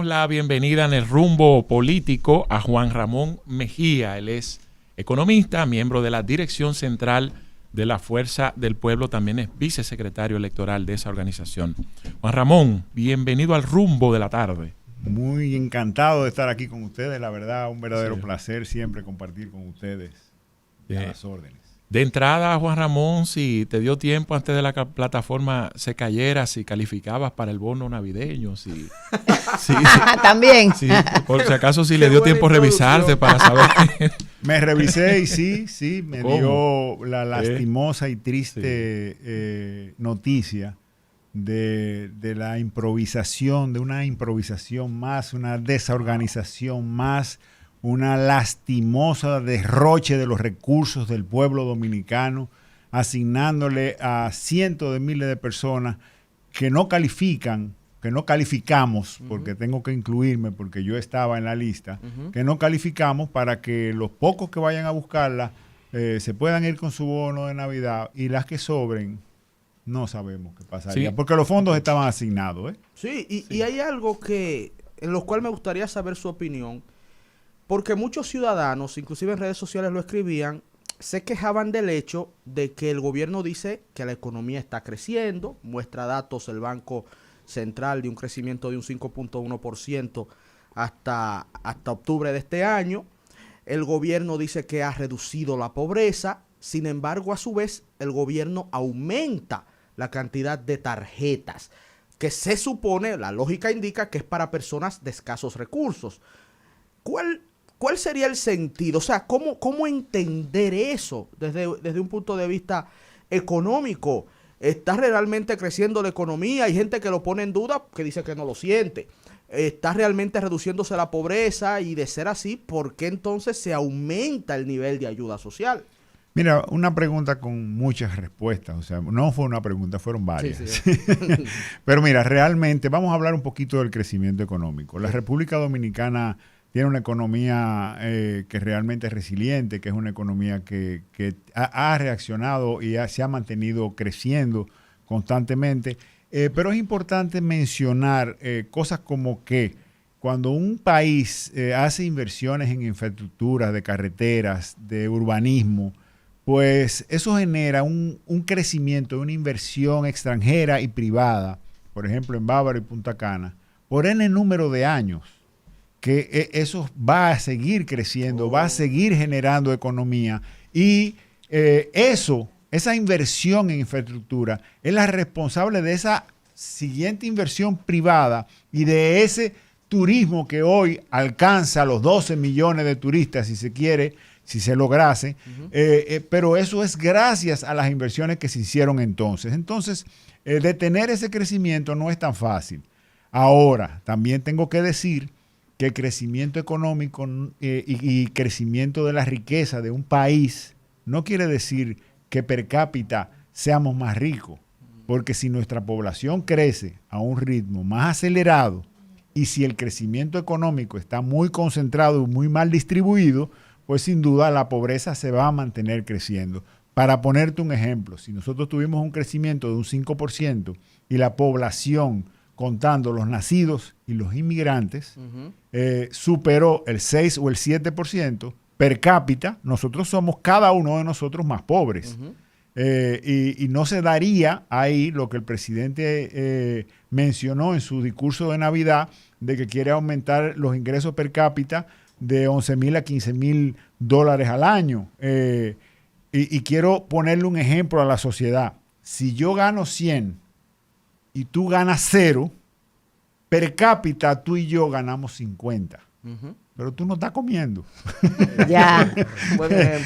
la bienvenida en el rumbo político a Juan Ramón Mejía. Él es economista, miembro de la dirección central de la Fuerza del Pueblo, también es vicesecretario electoral de esa organización. Juan Ramón, bienvenido al rumbo de la tarde. Muy encantado de estar aquí con ustedes, la verdad, un verdadero placer siempre compartir con ustedes a las órdenes. De entrada, Juan Ramón, si te dio tiempo antes de la plataforma se cayera, si calificabas para el bono navideño, si también. Si, por si acaso, si le dio tiempo a revisarte para saber. Me revisé y sí, me dio la lastimosa y triste noticia de la improvisación, de una improvisación más, una desorganización más, una lastimosa derroche de los recursos del pueblo dominicano, asignándole a cientos de miles de personas que no califican, que no calificamos, porque tengo que incluirme porque yo estaba en la lista, que no calificamos para que los pocos que vayan a buscarla se puedan ir con su bono de Navidad y las que sobren no sabemos qué pasaría, porque los fondos estaban asignados. Sí, y hay algo en lo cual me gustaría saber su opinión. Porque muchos ciudadanos, inclusive en redes sociales lo escribían, se quejaban del hecho de que el gobierno dice que la economía está creciendo, muestra datos el Banco Central de un crecimiento de un 5.1% hasta octubre de este año. El gobierno dice que ha reducido la pobreza, sin embargo, a su vez, el gobierno aumenta la cantidad de tarjetas, que se supone, la lógica indica que es para personas de escasos recursos. ¿Cuál sería el sentido? O sea, ¿cómo entender eso desde un punto de vista económico? ¿Está realmente creciendo la economía? Hay gente que lo pone en duda, que dice que no lo siente. ¿Está realmente reduciéndose la pobreza? Y de ser así, ¿por qué entonces se aumenta el nivel de ayuda social? Mira, una pregunta con muchas respuestas. O sea, no fue una pregunta, fueron varias. Sí. Pero mira, realmente vamos a hablar un poquito del crecimiento económico. La República Dominicana tiene una economía que realmente es resiliente, que es una economía que ha reaccionado y se ha mantenido creciendo constantemente. Pero es importante mencionar cosas como que cuando un país hace inversiones en infraestructuras, de carreteras, de urbanismo, pues eso genera un crecimiento, una inversión extranjera y privada, por ejemplo en Bávaro y Punta Cana, por N número de años, que eso va a seguir creciendo, va a seguir generando economía y esa inversión en infraestructura es la responsable de esa siguiente inversión privada y de ese turismo que hoy alcanza los 12 millones de turistas, si se quiere, si se lograse, pero eso es gracias a las inversiones que se hicieron entonces. Entonces, detener ese crecimiento no es tan fácil. Ahora, también tengo que decir que el crecimiento económico y crecimiento de la riqueza de un país no quiere decir que per cápita seamos más ricos, porque si nuestra población crece a un ritmo más acelerado y si el crecimiento económico está muy concentrado y muy mal distribuido, pues sin duda la pobreza se va a mantener creciendo. Para ponerte un ejemplo, si nosotros tuvimos un crecimiento de un 5% y la población, contando los nacidos y los inmigrantes, superó el 6 o el 7%, per cápita, nosotros somos cada uno de nosotros más pobres. Y no se daría ahí lo que el presidente mencionó en su discurso de Navidad, de que quiere aumentar los ingresos per cápita de 11,000 a 15,000 dólares al año. Y quiero ponerle un ejemplo a la sociedad. Si yo gano 100 y tú ganas 0, per cápita tú y yo ganamos 50. Pero tú no estás comiendo. Ya.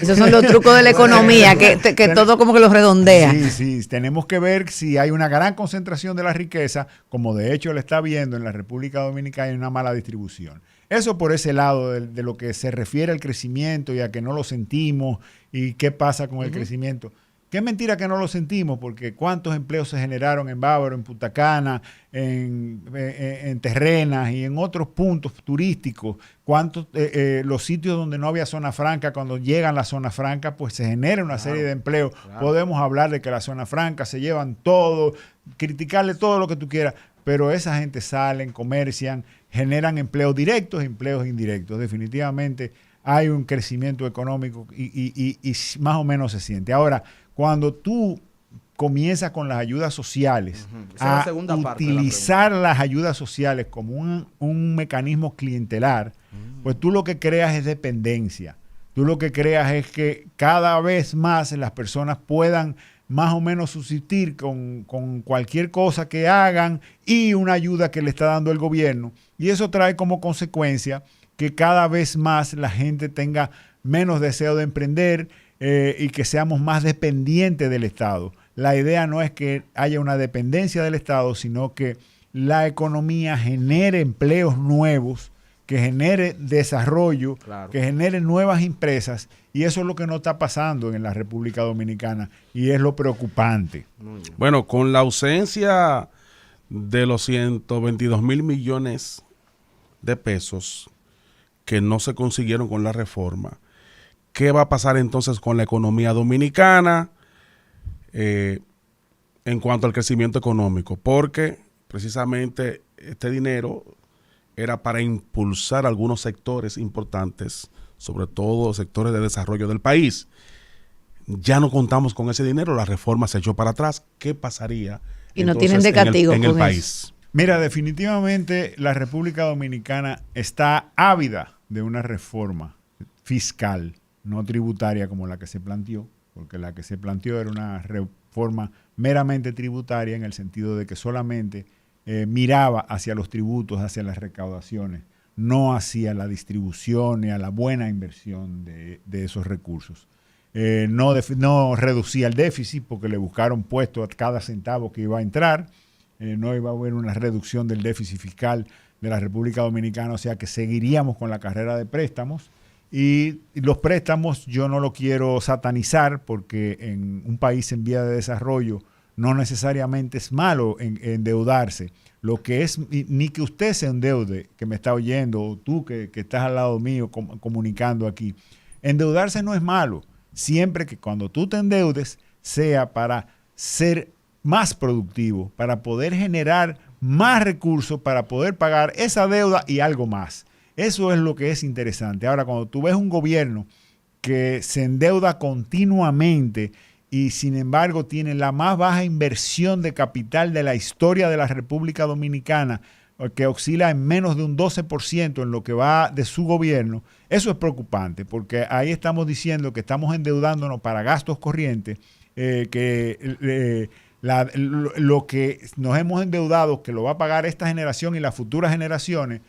Esos son los trucos de la economía, que todo como que los redondea. Sí, tenemos que ver si hay una gran concentración de la riqueza, como de hecho le está viendo en la República Dominicana, y una mala distribución. Eso por ese lado de lo que se refiere al crecimiento y a que no lo sentimos y qué pasa con el crecimiento. Qué mentira que no lo sentimos, porque cuántos empleos se generaron en Bávaro, en Punta Cana, en Terrenas y en otros puntos turísticos. Cuántos los sitios donde no había zona franca, cuando llegan las zonas francas, pues se genera una serie de empleos. Podemos hablar de que la zona franca se llevan todo, criticarle todo lo que tú quieras, pero esa gente salen, comercian, generan empleos directos, empleos indirectos. Definitivamente hay un crecimiento económico y más o menos se siente. Ahora, cuando tú comienzas con las ayudas sociales, a utilizar las ayudas sociales como un mecanismo clientelar, pues tú lo que creas es dependencia. Tú lo que creas es que cada vez más las personas puedan más o menos subsistir con cualquier cosa que hagan y una ayuda que le está dando el gobierno. Y eso trae como consecuencia que cada vez más la gente tenga menos deseo de emprender y que seamos más dependientes del Estado. La idea no es que haya una dependencia del Estado, sino que la economía genere empleos nuevos, que genere desarrollo, que genere nuevas empresas, y eso es lo que no está pasando en la República Dominicana y es lo preocupante. Bueno, con la ausencia de los 122 mil millones de pesos que no se consiguieron con la reforma, ¿qué va a pasar entonces con la economía dominicana en cuanto al crecimiento económico? Porque precisamente este dinero era para impulsar algunos sectores importantes, sobre todo sectores de desarrollo del país. Ya no contamos con ese dinero, la reforma se echó para atrás. ¿Qué pasaría y no tienen de castigo en el país? Mira, definitivamente la República Dominicana está ávida de una reforma fiscal, no tributaria como la que se planteó, porque la que se planteó era una reforma meramente tributaria en el sentido de que solamente miraba hacia los tributos, hacia las recaudaciones, no hacia la distribución ni a la buena inversión de esos recursos. No reducía el déficit porque le buscaron puesto a cada centavo que iba a entrar, no iba a haber una reducción del déficit fiscal de la República Dominicana, o sea que seguiríamos con la carrera de préstamos. Y los préstamos yo no lo quiero satanizar porque en un país en vía de desarrollo no necesariamente es malo endeudarse. Lo que es, ni que usted se endeude, que me está oyendo, o tú que estás al lado mío comunicando aquí, endeudarse no es malo, siempre que cuando tú te endeudes sea para ser más productivo, para poder generar más recursos, para poder pagar esa deuda y algo más. Eso es lo que es interesante. Ahora, cuando tú ves un gobierno que se endeuda continuamente y sin embargo tiene la más baja inversión de capital de la historia de la República Dominicana, que oscila en menos de un 12% en lo que va de su gobierno, eso es preocupante, porque ahí estamos diciendo que estamos endeudándonos para gastos corrientes, lo que nos hemos endeudado, que lo va a pagar esta generación y las futuras generaciones,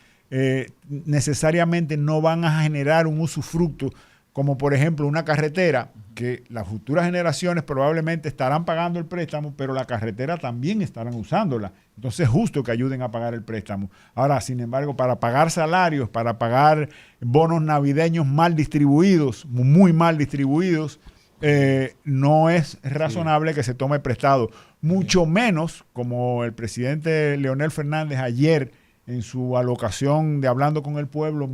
necesariamente no van a generar un usufructo, como por ejemplo una carretera, que las futuras generaciones probablemente estarán pagando el préstamo, pero la carretera también estarán usándola. Entonces es justo que ayuden a pagar el préstamo. Ahora, sin embargo, para pagar salarios, para pagar bonos navideños mal distribuidos, muy mal distribuidos, no es razonable que se tome prestado. Mucho menos, como el presidente Leonel Fernández ayer en su alocación de Hablando con el Pueblo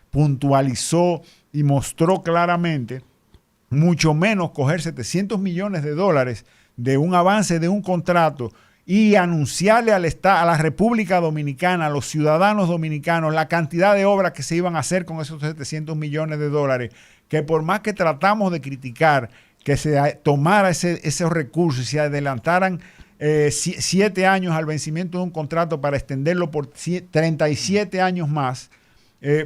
puntualizó y mostró claramente, mucho menos coger 700 millones de dólares de un avance de un contrato y anunciarle a la República Dominicana, a los ciudadanos dominicanos, la cantidad de obras que se iban a hacer con esos 700 millones de dólares, que por más que tratamos de criticar que se tomara esos recursos y se adelantaran 7 años al vencimiento de un contrato para extenderlo por 37 años más,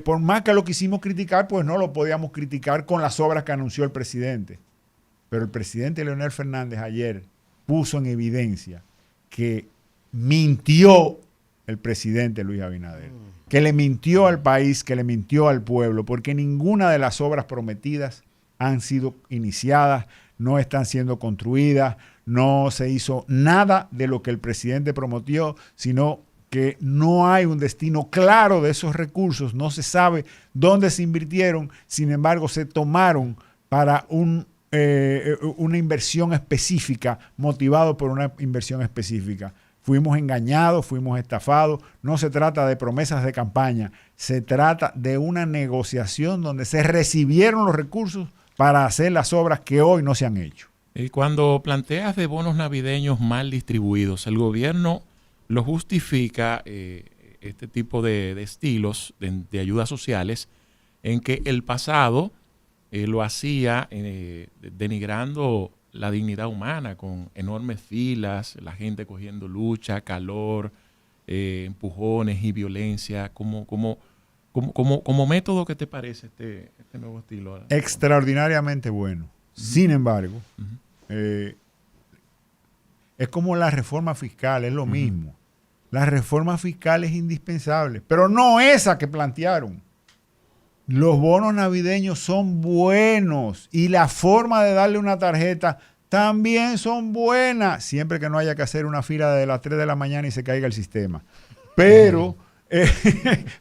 por más que lo quisimos criticar, pues no lo podíamos criticar con las obras que anunció el presidente. Pero el presidente Leonel Fernández ayer puso en evidencia que mintió el presidente Luis Abinader, que le mintió al país, que le mintió al pueblo, porque ninguna de las obras prometidas han sido iniciadas, no están siendo construidas, no se hizo nada de lo que el presidente prometió, sino que no hay un destino claro de esos recursos, no se sabe dónde se invirtieron, sin embargo se tomaron para una inversión específica, motivado por una inversión específica. Fuimos engañados, fuimos estafados. No se trata de promesas de campaña, se trata de una negociación donde se recibieron los recursos para hacer las obras que hoy no se han hecho. Cuando planteas de bonos navideños mal distribuidos, el gobierno lo justifica, este tipo de estilos de ayudas sociales, en que el pasado lo hacía denigrando la dignidad humana, con enormes filas, la gente cogiendo lucha, calor, empujones y violencia. Como método, ¿qué te parece este nuevo estilo? Extraordinariamente bueno. Sin embargo, es como la reforma fiscal, es lo mismo. La reforma fiscal es indispensable, pero no esa que plantearon. Los bonos navideños son buenos y la forma de darle una tarjeta también son buenas, siempre que no haya que hacer una fila de las 3 de la mañana y se caiga el sistema. Pero,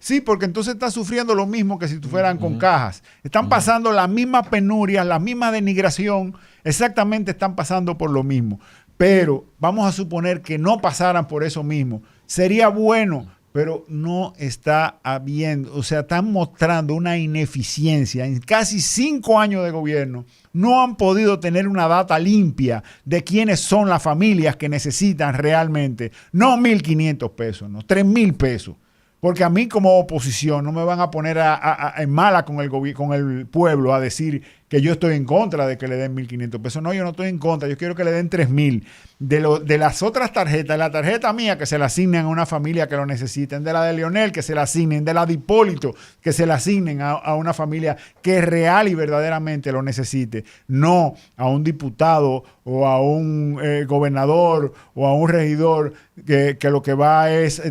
sí, porque entonces está sufriendo lo mismo que si fueran con cajas. Están pasando las mismas penurias, la misma denigración, exactamente están pasando por lo mismo. Pero vamos a suponer que no pasaran por eso mismo. Sería bueno, pero no está habiendo, o sea, están mostrando una ineficiencia. En casi 5 años de gobierno no han podido tener una data limpia de quiénes son las familias que necesitan realmente, no 1.500 pesos, no 3.000 pesos. Porque a mí como oposición no me van a poner en mala con el pueblo a decir que yo estoy en contra de que le den 1.500 pesos. No, yo no estoy en contra. Yo quiero que le den 3.000. De las otras tarjetas, la tarjeta mía que se la asignen a una familia que lo necesiten, de la de Leonel que se la asignen, de la de Hipólito que se la asignen a una familia que real y verdaderamente lo necesite. No a un diputado o a un gobernador o a un regidor que lo que va es...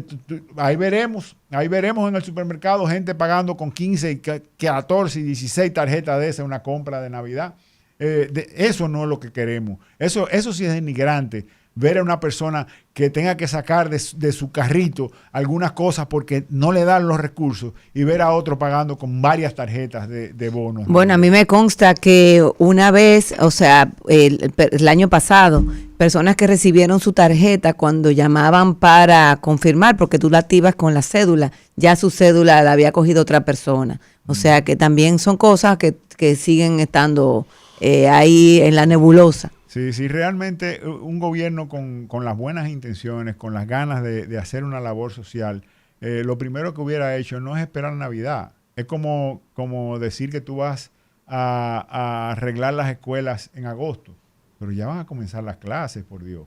ahí veremos en el supermercado gente pagando con 15, 14 y 16 tarjetas de esa una compra de Navidad. Eso no es lo que queremos. Eso sí es denigrante. Ver a una persona que tenga que sacar de su carrito algunas cosas porque no le dan los recursos y ver a otro pagando con varias tarjetas de bonos. Bueno, a mí me consta que una vez, o sea, el año pasado, personas que recibieron su tarjeta cuando llamaban para confirmar, porque tú la activas con la cédula, ya su cédula la había cogido otra persona. O sea que también son cosas que siguen estando ahí en la nebulosa. Sí, realmente un gobierno con las buenas intenciones, con las ganas de hacer una labor social, lo primero que hubiera hecho no es esperar Navidad. Es como decir que tú vas a arreglar las escuelas en agosto, pero ya van a comenzar las clases, por Dios.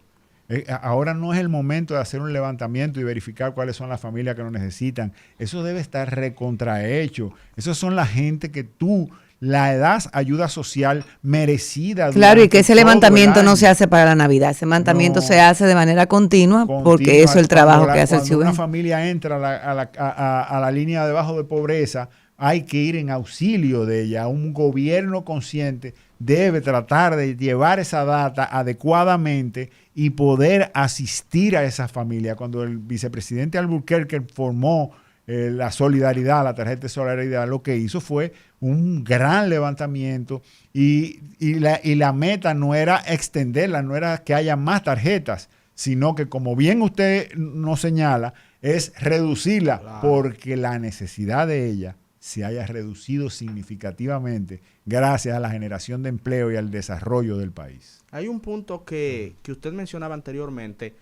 Ahora no es el momento de hacer un levantamiento y verificar cuáles son las familias que lo necesitan. Eso debe estar recontrahecho. Esas son la gente que tú la das ayuda social merecida. Claro, y que ese levantamiento no se hace para la Navidad, ese levantamiento se hace de manera continua porque eso es el trabajo que hace el ciudadano. Cuando una familia entra a la línea de bajo de pobreza, hay que ir en auxilio de ella. Un gobierno consciente debe tratar de llevar esa data adecuadamente y poder asistir a esa familia. Cuando el vicepresidente Albuquerque formó la solidaridad, la tarjeta de solidaridad, lo que hizo fue un gran levantamiento y la meta no era extenderla, no era que haya más tarjetas, sino que, como bien usted nos señala, es reducirla, claro, porque la necesidad de ella se haya reducido significativamente gracias a la generación de empleo y al desarrollo del país. Hay un punto que usted mencionaba anteriormente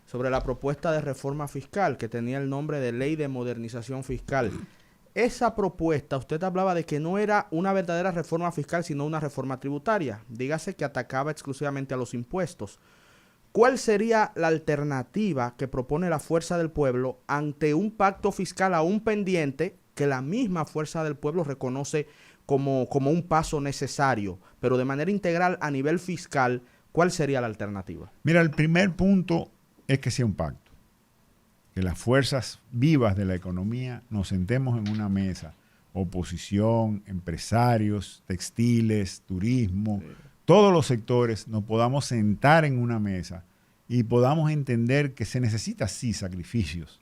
sobre la propuesta de reforma fiscal que tenía el nombre de Ley de Modernización Fiscal. Esa propuesta, usted hablaba de que no era una verdadera reforma fiscal, sino una reforma tributaria. Dígase que atacaba exclusivamente a los impuestos. ¿Cuál sería la alternativa que propone la Fuerza del Pueblo ante un pacto fiscal aún pendiente que la misma Fuerza del Pueblo reconoce como un paso necesario, pero de manera integral a nivel fiscal? ¿Cuál sería la alternativa? Mira, el primer punto es que sea un pacto, que las fuerzas vivas de la economía nos sentemos en una mesa, oposición, empresarios, textiles, turismo, todos los sectores nos podamos sentar en una mesa y podamos entender que se necesita sí sacrificios,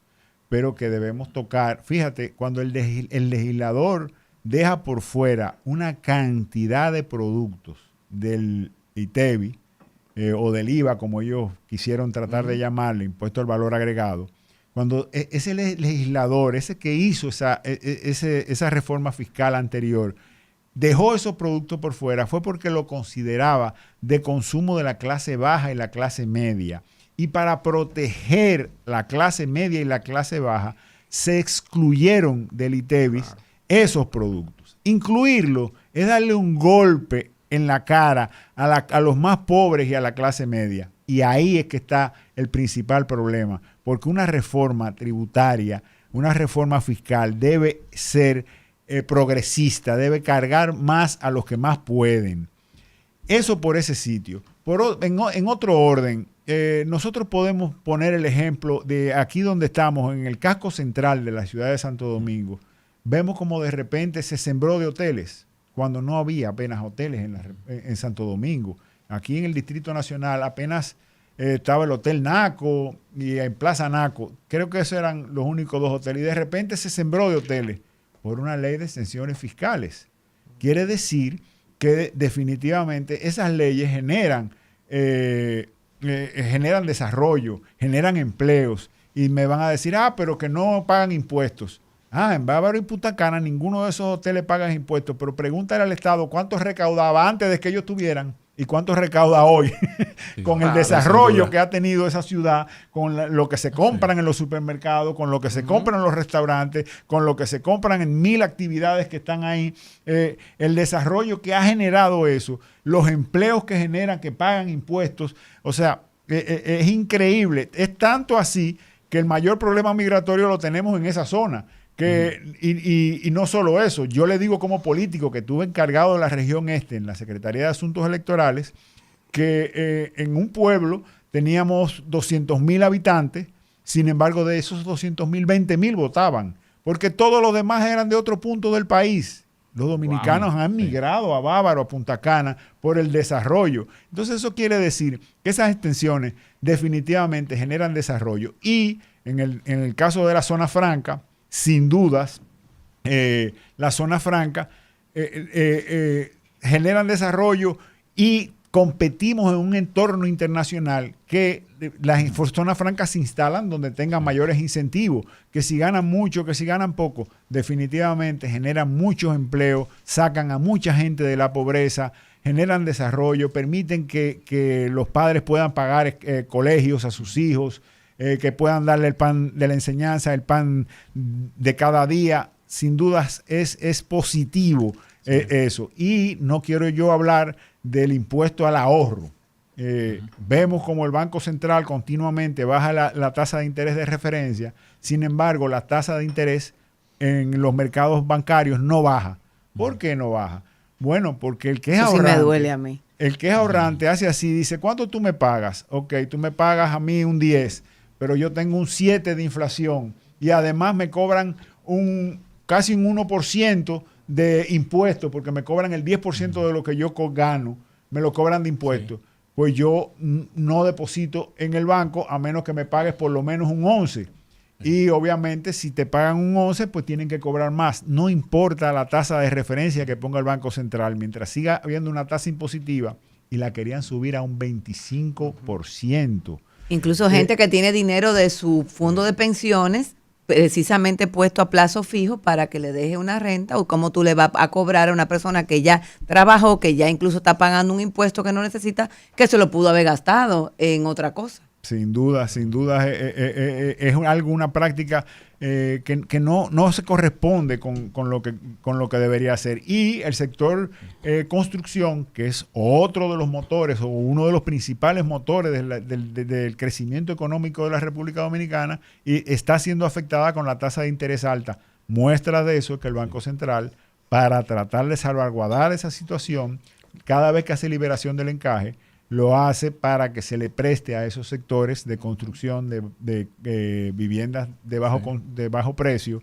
pero que debemos tocar. Fíjate, cuando el legislador deja por fuera una cantidad de productos del ITEVI, o del IVA, como ellos quisieron tratar de llamarle, impuesto al valor agregado, cuando ese legislador, ese que hizo esa reforma fiscal anterior, dejó esos productos por fuera fue porque lo consideraba de consumo de la clase baja y la clase media. Y para proteger la clase media y la clase baja, se excluyeron del ITEVIS esos productos. Incluirlo es darle un golpe en la cara a los más pobres y a la clase media. Y ahí es que está el principal problema, porque una reforma tributaria, una reforma fiscal debe ser progresista, debe cargar más a los que más pueden. Eso por ese sitio. En otro orden, nosotros podemos poner el ejemplo de aquí donde estamos, en el casco central de la ciudad de Santo Domingo. Vemos como de repente se sembró de hoteles, cuando no había apenas hoteles en Santo Domingo. Aquí en el Distrito Nacional apenas estaba el Hotel Naco y en Plaza Naco. Creo que esos eran los únicos 2 hoteles. Y de repente se sembró de hoteles por una ley de exenciones fiscales. Quiere decir que definitivamente esas leyes generan desarrollo, generan empleos. Y me van a decir, pero que no pagan impuestos. En Bávaro y Punta Cana ninguno de esos hoteles pagan impuestos, pero pregúntale al Estado cuánto recaudaba antes de que ellos tuvieran y cuánto recauda hoy con el desarrollo que ha tenido esa ciudad, con lo que se compran en los supermercados, con lo que se compran en los restaurantes, con lo que se compran en 1000 actividades que están ahí, el desarrollo que ha generado eso, los empleos que generan, que pagan impuestos. O sea, es increíble. Es tanto así que el mayor problema migratorio lo tenemos en esa zona. Y no solo eso, yo le digo como político que estuve encargado de la región este en la Secretaría de Asuntos Electorales, que en un pueblo teníamos 200,000 habitantes, sin embargo de esos 200,000, 20,000 votaban, porque todos los demás eran de otro punto del país. Los dominicanos han migrado a Bávaro, a Punta Cana, por el desarrollo. Entonces eso quiere decir que esas extensiones definitivamente generan desarrollo. Y en el caso de la zona franca, sin dudas, la zona franca generan desarrollo y competimos en un entorno internacional que las zonas francas se instalan donde tengan mayores incentivos, que si ganan mucho, que si ganan poco, definitivamente generan muchos empleos, sacan a mucha gente de la pobreza, generan desarrollo, permiten que los padres puedan pagar colegios a sus hijos, que puedan darle el pan de la enseñanza, el pan de cada día. Sin dudas es positivo eso. Y no quiero yo hablar del impuesto al ahorro. Vemos como el Banco Central continuamente baja la tasa de interés de referencia. Sin embargo, la tasa de interés en los mercados bancarios no baja. ¿Por qué no baja? Bueno, porque el que es ahorrante... Eso sí me duele a mí. El que es ahorrante hace así, dice, ¿cuánto tú me pagas? Ok, tú me pagas a mí un 10, pero yo tengo un 7 de inflación y además me cobran casi un 1% de impuestos, porque me cobran el 10% de lo que yo gano, me lo cobran de impuestos. Sí. Pues yo no deposito en el banco a menos que me pagues por lo menos un 11. Y obviamente si te pagan un 11, pues tienen que cobrar más. No importa la tasa de referencia que ponga el Banco Central, mientras siga habiendo una tasa impositiva, y la querían subir a un 25%. Incluso gente que tiene dinero de su fondo de pensiones precisamente puesto a plazo fijo para que le deje una renta, o cómo tú le vas a cobrar a una persona que ya trabajó, que ya incluso está pagando un impuesto que no necesita, que se lo pudo haber gastado en otra cosa. Sin duda, es una práctica que no se corresponde con lo que debería ser. Y el sector construcción, que es otro de los motores o uno de los principales motores del crecimiento económico de la República Dominicana, y está siendo afectada con la tasa de interés alta. Muestra de eso que el Banco Central, para tratar de salvaguardar esa situación, cada vez que hace liberación del encaje, lo hace para que se le preste a esos sectores de construcción de viviendas de bajo precio,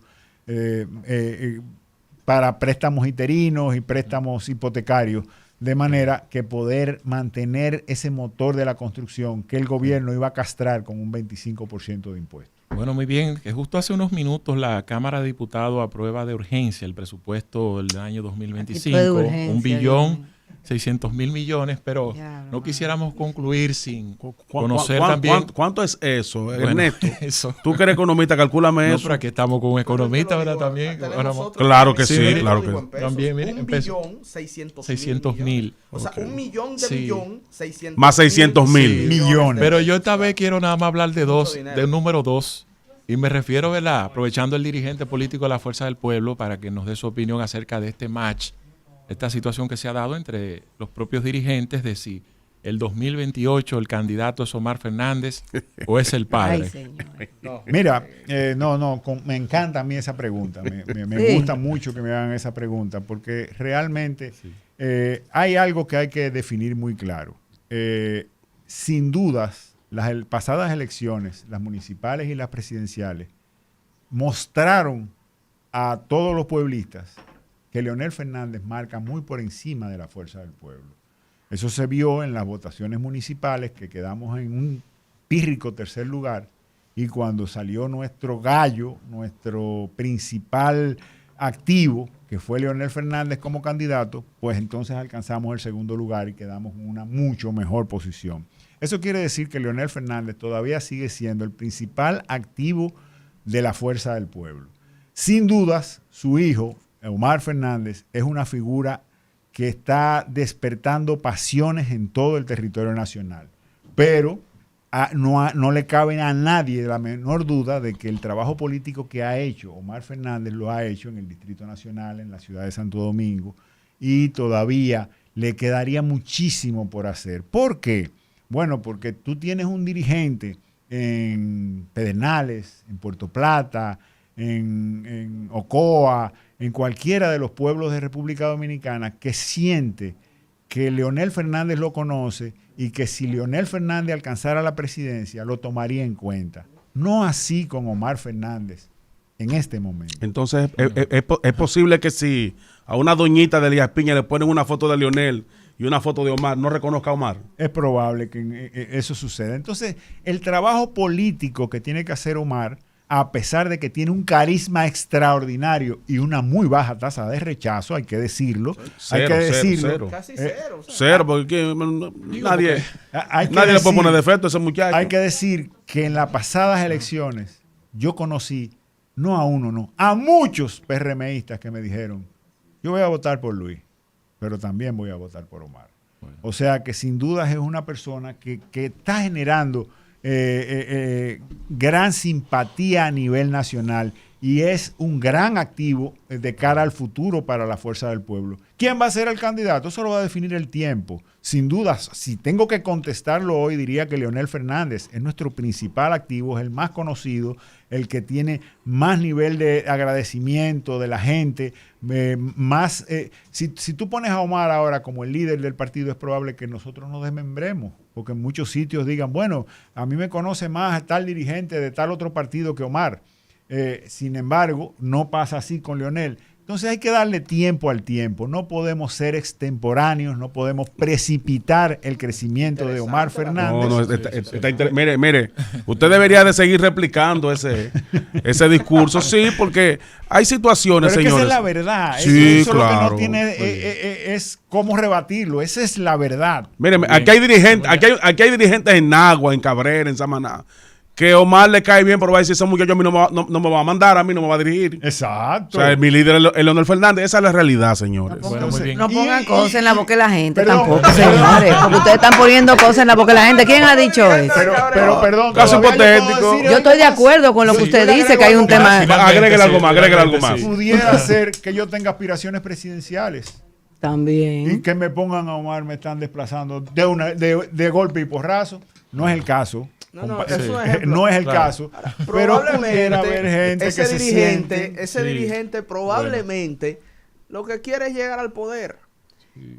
para préstamos interinos y préstamos hipotecarios, de manera que poder mantener ese motor de la construcción que el gobierno iba a castrar con un 25% de impuestos. Bueno, muy bien. Que justo hace unos minutos la Cámara de Diputados aprueba de urgencia el presupuesto del año 2025, 600.000 millones, pero Ya, no quisiéramos concluir sin ¿Cuánto conocer también. ¿Cuánto es eso, Bueno, Ernesto? eso. Tú que eres economista, calcúlame No, eso. pero aquí estamos con un economista, ¿verdad? También. Claro que sí, mire, claro que sí. también, mire, empezó. 1.600.000. O sea, 1.000.000 de Sí. millón, 600 Más 600.000. Sí. Millones. Pero yo esta vez quiero nada más hablar de Mucho dinero. del número 2. Y me refiero, ¿verdad? Aprovechando el dirigente político de la Fuerza del Pueblo para que nos dé su opinión acerca de este match, esta situación que se ha dado entre los propios dirigentes de si el 2028 el candidato es Omar Fernández o es el Ay, padre. señor. Mira, me encanta a mí esa pregunta. Me Sí. gusta mucho que me hagan esa pregunta porque realmente hay algo que hay que definir muy claro. Sin dudas, las pasadas elecciones, las municipales y las presidenciales, mostraron a todos los pueblistas que Leonel Fernández marca muy por encima de la Fuerza del Pueblo. Eso se vio en las votaciones municipales, que quedamos en un pírrico tercer lugar, y cuando salió nuestro gallo, nuestro principal activo, que fue Leonel Fernández como candidato, pues entonces alcanzamos el segundo lugar y quedamos en una mucho mejor posición. Eso quiere decir que Leonel Fernández todavía sigue siendo el principal activo de la Fuerza del Pueblo. Sin dudas, su hijo, Omar Fernández, es una figura que está despertando pasiones en todo el territorio nacional. Pero no le cabe a nadie la menor duda de que el trabajo político que ha hecho Omar Fernández lo ha hecho en el Distrito Nacional, en la ciudad de Santo Domingo, y todavía le quedaría muchísimo por hacer. ¿Por qué? Bueno, porque tú tienes un dirigente en Pedernales, en Puerto Plata, en Ocoa, en cualquiera de los pueblos de República Dominicana, que siente que Leonel Fernández lo conoce y que si Leonel Fernández alcanzara la presidencia, lo tomaría en cuenta. No así con Omar Fernández en este momento. Entonces, es posible que si a una doñita de Elías Piña le ponen una foto de Leonel y una foto de Omar, no reconozca a Omar. Es probable que eso suceda. Entonces, el trabajo político que tiene que hacer Omar, a pesar de que tiene un carisma extraordinario y una muy baja tasa de rechazo, hay que decirlo. Cero. Casi cero. Cero, porque nadie le puede poner defecto a ese muchacho. Hay que decir que en las pasadas elecciones yo conocí, no a uno, no, a muchos PRMistas que me dijeron, yo voy a votar por Luis, pero también voy a votar por Omar. Bueno. O sea que sin duda es una persona que está generando gran simpatía a nivel nacional y es un gran activo de cara al futuro para la Fuerza del Pueblo. ¿Quién va a ser el candidato? Eso lo va a definir el tiempo. Sin dudas, si tengo que contestarlo hoy, diría que Leonel Fernández es nuestro principal activo, es el más conocido, el que tiene más nivel de agradecimiento de la gente, si tú pones a Omar ahora como el líder del partido, es probable que nosotros nos desmembremos, porque en muchos sitios digan, bueno, a mí me conoce más tal dirigente de tal otro partido que Omar. Sin embargo, no pasa así con Leonel. Entonces hay que darle tiempo al tiempo. No podemos ser extemporáneos, no podemos precipitar el crecimiento de Omar Fernández. Mire, usted debería de seguir replicando ese discurso, sí, porque hay situaciones, pero es señores. Que esa es la verdad. Sí, eso claro. Lo que no tiene es cómo rebatirlo. Esa es la verdad. Mire, aquí hay dirigentes en Nagua, en Cabrera, en Samaná, que Omar le cae bien, pero va a decir, ese muchacho a mí no me va a mandar, a mí no me va a dirigir. Exacto. O sea, mi líder es Leonel Fernández. Esa es la realidad, señores. Bueno, muy bien. No pongan cosas en la boca de la gente Perdón, tampoco, señores. Porque ustedes están poniendo cosas en la boca de la gente. ¿Quién ha dicho eso? Pero perdón. Caso todavía hipotético. puedo decir Yo estoy de acuerdo con lo que Sí, usted yo le dice, que hay un agrego tema... algo más. Agréguele algo más, agréguele algo más. Sí. Pudiera ser que yo tenga aspiraciones presidenciales y También. que me pongan a Omar, me están desplazando de golpe y porrazo. No es el caso. No, es un ejemplo. No es el Claro. caso. Pero pudiera haber gente ese que se siente. ese dirigente probablemente lo que quiere es llegar al poder.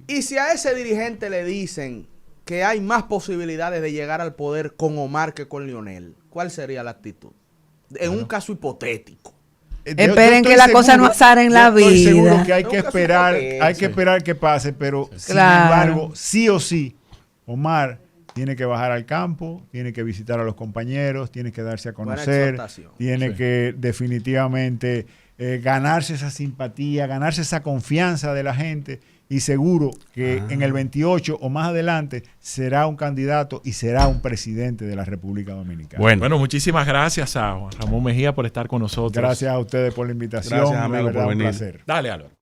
Y si a ese dirigente le dicen que hay más posibilidades de llegar al poder con Omar que con Leonel, ¿cuál sería la actitud? En un caso hipotético. Esperen Yo que estoy la cosa no azar en la Estoy seguro vida. que hay que Es un caso esperar, hipotético. hay que esperar que pase, pero sin Claro. embargo, sí o sí, Omar tiene que bajar al campo, tiene que visitar a los compañeros, tiene que darse a Buena conocer, exhortación. tiene que definitivamente ganarse esa simpatía, ganarse esa confianza de la gente y seguro que en el 28 o más adelante será un candidato y será un presidente de la República Dominicana. Bueno, muchísimas gracias a Juan Ramón Mejía por estar con nosotros. Gracias a ustedes por la invitación. Gracias, amigo, la verdad, por un venir. placer. Dale, Álvaro.